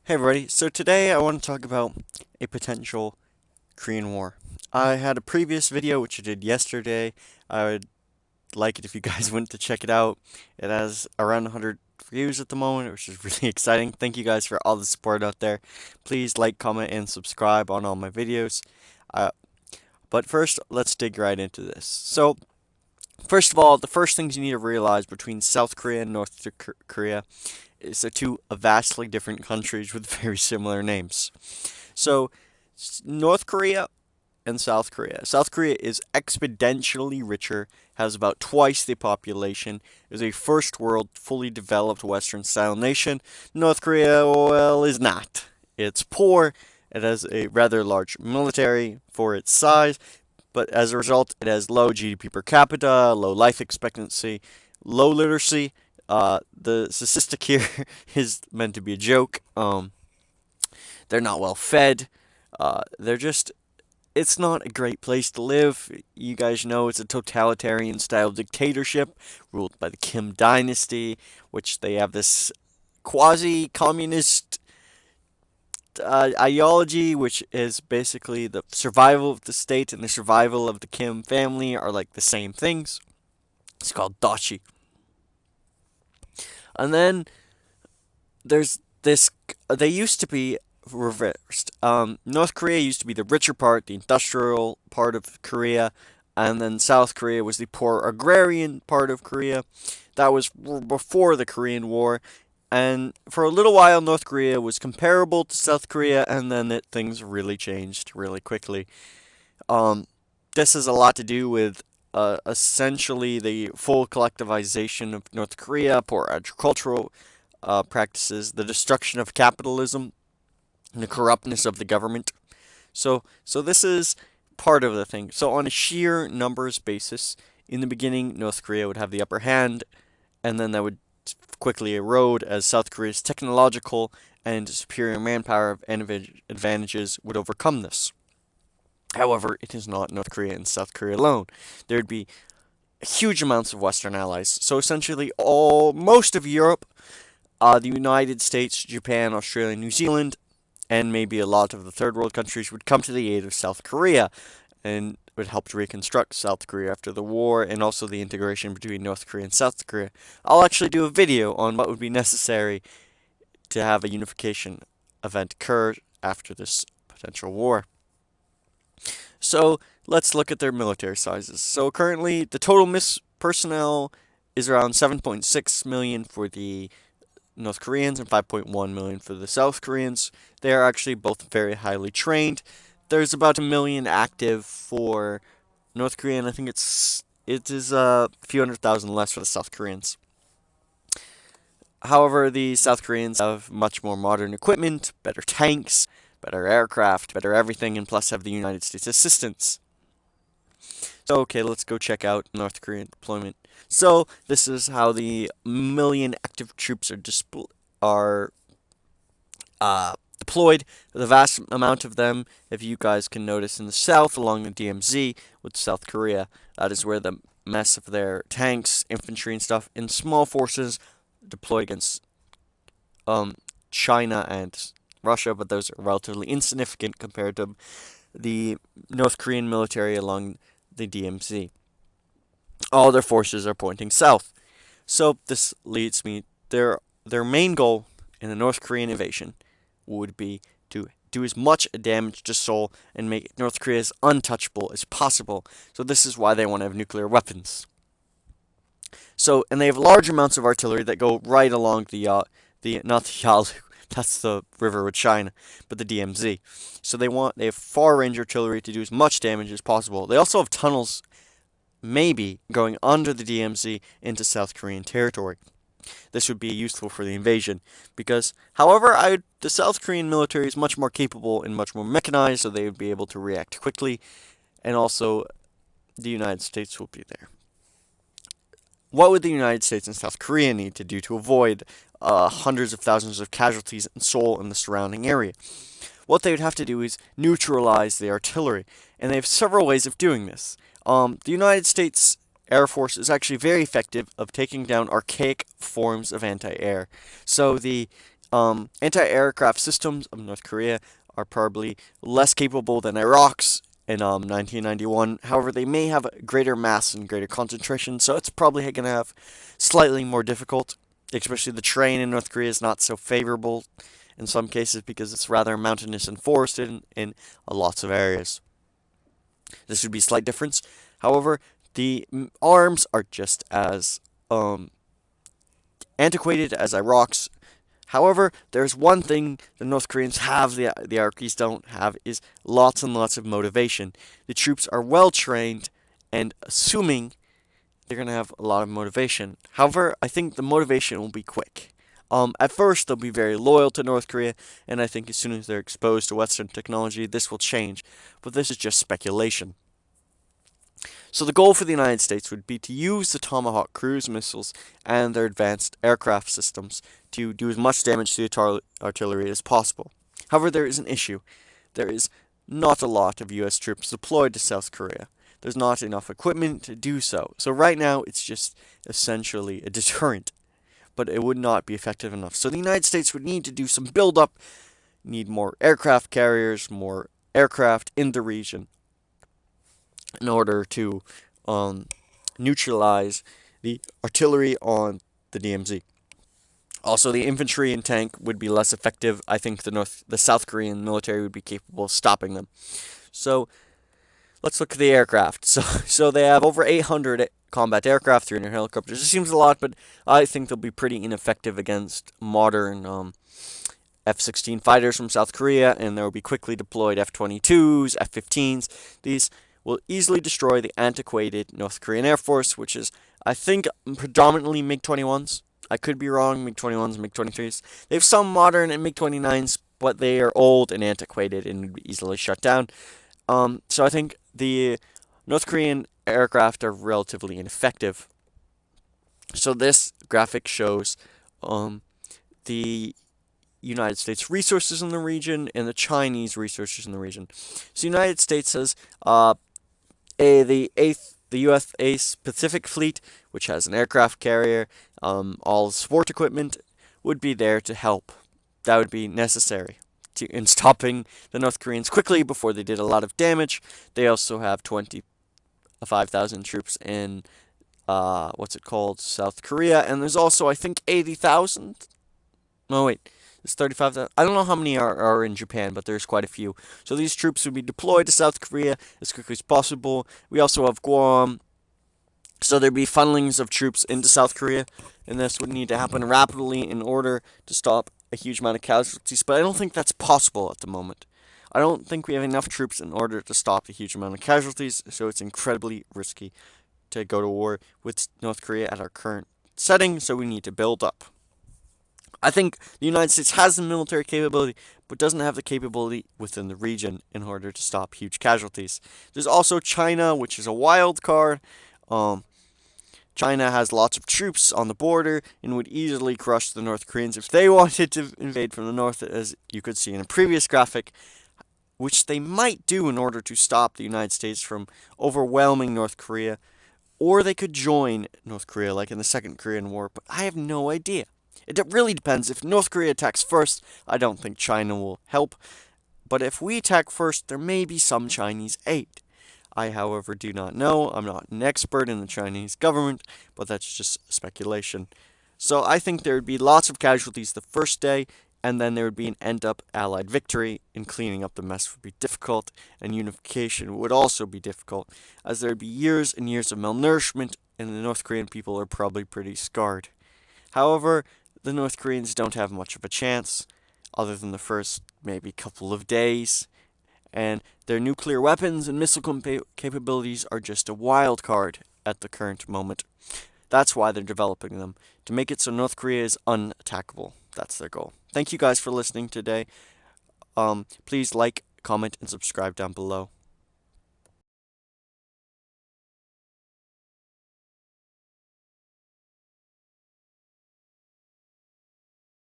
Hey everybody, so today I want to talk about a potential Korean War. I had a previous video which I did yesterday. I would like it if you guys went to check it out. It has around 100 views at the moment, which is really exciting. Thank you guys for all the support out there. Please like, comment, and subscribe on all my videos. Uh, but first, let's dig right into this. So, first of all, the first things you need to realize between South Korea and North Korea is they're two vastly different countries with very similar names. So, North Korea and South Korea. South Korea is exponentially richer, has about twice the population, is a first world, fully developed Western style nation. North Korea, well, is not. It's poor, it has a rather large military for its size, but as a result, it has low GDP per capita, low life expectancy, low literacy. The statistic here is meant to be a joke. They're not well fed. They're just it's not a great place to live. You guys know it's a totalitarian style dictatorship ruled by the Kim dynasty, which they have this quasi communist ideology, which is basically the survival of the state and the survival of the Kim family are like the same things. It's called Dashi. And then there's this, they used to be reversed. North Korea used to be the richer part, the industrial part of Korea, and then South Korea was the poor agrarian part of Korea. That was before the Korean War, and for a little while, North Korea was comparable to South Korea, and then things really changed really quickly. Um, this has a lot to do with essentially the full collectivization of North Korea, poor agricultural practices, the destruction of capitalism, and the corruptness of the government. So this is part of the thing. So on a sheer numbers basis, in the beginning, North Korea would have the upper hand, and then that would quickly erode as South Korea's technological and superior manpower advantages would overcome this. However, it is not North Korea and South Korea alone. There would be huge amounts of Western allies. So essentially, most of Europe, the United States, Japan, Australia, New Zealand, and maybe a lot of the third world countries would come to the aid of South Korea and would help to reconstruct South Korea after the war and also the integration between North Korea and South Korea. I'll actually do a video on what would be necessary to have a unification event occur after this potential war. So let's look at their military sizes. So currently, the total personnel is around 7.6 million for the North Koreans and 5.1 million for the South Koreans. They are actually both very highly trained. There's about a million active for North Korea, and I think it is a few 100,000 less for the South Koreans. However, the South Koreans have much more modern equipment, better tanks, better aircraft, better everything, and plus have the United States assistance. So, okay, let's go check out North Korean deployment. So, this is how the million active troops are deployed. The vast amount of them, if you guys can notice in the south along the DMZ with South Korea, that is where the mess of their tanks, infantry, and stuff in small forces deployed against China and Russia, but those are relatively insignificant compared to the North Korean military along the DMZ. All their forces are pointing south. So this leads me their main goal in the North Korean invasion would be to do as much damage to Seoul and make North Korea as untouchable as possible. So this is why they want to have nuclear weapons. So and they have large amounts of artillery that go right along the not the Yalu, that's the river with China, but the DMZ. So they have far range artillery to do as much damage as possible. They also have tunnels maybe going under the DMZ into South Korean territory. This would be useful for the invasion because, however, the South Korean military is much more capable and much more mechanized, so they would be able to react quickly, and also the United States will be there. What would the United States and South Korea need to do to avoid hundreds of thousands of casualties in Seoul and the surrounding area? What they would have to do is neutralize the artillery, and they have several ways of doing this. The United States Air Force is actually very effective of taking down archaic forms of anti-air. So the Anti-aircraft systems of North Korea are probably less capable than Iraq's in 1991. However, they may have greater mass and greater concentration, so it's probably going to have slightly more difficult. Especially the terrain in North Korea is not so favorable in some cases because it's rather mountainous and forested in lots of areas. This would be a slight difference. However, the arms are just as antiquated as Iraq's. However, there's one thing the North Koreans have the Iraqis don't have is lots and lots of motivation. The troops are well trained and assuming they're going to have a lot of motivation. However, I think the motivation will be quick. At first, they'll be very loyal to North Korea, and I think as soon as they're exposed to Western technology, this will change. But this is just speculation. So the goal for the United States would be to use the Tomahawk cruise missiles and their advanced aircraft systems to do as much damage to the artillery as possible. However, there is an issue. There is not a lot of US troops deployed to South Korea. There's not enough equipment to do so. So right now, it's just essentially a deterrent, but it would not be effective enough. So the United States would need to do some build-up, need more aircraft carriers, more aircraft in the region in order to neutralize the artillery on the DMZ. Also, the infantry and tank would be less effective. I think the South Korean military would be capable of stopping them. So let's look at the aircraft. So they have over 800 combat aircraft, 300 helicopters. It seems a lot, but I think they'll be pretty ineffective against modern F-16 fighters from South Korea, and there will be quickly deployed F-22s, F-15s. These will easily destroy the antiquated North Korean Air Force, which is, I think, predominantly MiG-21s. I could be wrong, MiG-21s, MiG-23s. They have some modern and MiG-29s, but they are old and antiquated and would be easily shut down. So I think the North Korean aircraft are relatively ineffective. So this graphic shows the United States resources in the region and the Chinese resources in the region. So the United States has the U.S. Ace Pacific Fleet, which has an aircraft carrier, all support equipment, would be there to help. That would be necessary in stopping the North Koreans quickly before they did a lot of damage. They also have 25,000 troops in South Korea, and there's also I think 80,000. No wait, it's 35,000. I don't know how many are in Japan, but there's quite a few. So these troops would be deployed to South Korea as quickly as possible. We also have Guam. So there'd be funnelings of troops into South Korea, and this would need to happen rapidly in order to stop a huge amount of casualties. But I don't think that's possible at the moment. I don't think we have enough troops in order to stop a huge amount of casualties, so it's incredibly risky to go to war with North Korea at our current setting, so we need to build up. I think the United States has the military capability, but doesn't have the capability within the region in order to stop huge casualties. There's also China, which is a wild card. China has lots of troops on the border and would easily crush the North Koreans if they wanted to invade from the north, as you could see in a previous graphic, which they might do in order to stop the United States from overwhelming North Korea, or they could join North Korea like in the Second Korean War, but I have no idea. It really depends. If North Korea attacks first, I don't think China will help, but if we attack first, there may be some Chinese aid. I, however, do not know. I'm not an expert in the Chinese government, but that's just speculation. So I think there would be lots of casualties the first day, and then there would be an end-up Allied victory, and cleaning up the mess would be difficult, and unification would also be difficult, as there would be years and years of malnourishment, and the North Korean people are probably pretty scarred. However, the North Koreans don't have much of a chance, other than the first maybe couple of days, and their nuclear weapons and missile capabilities are just a wild card at the current moment. That's why they're developing them, to make it so North Korea is unattackable. That's their goal. Thank you guys for listening today. Please like, comment, and subscribe down below.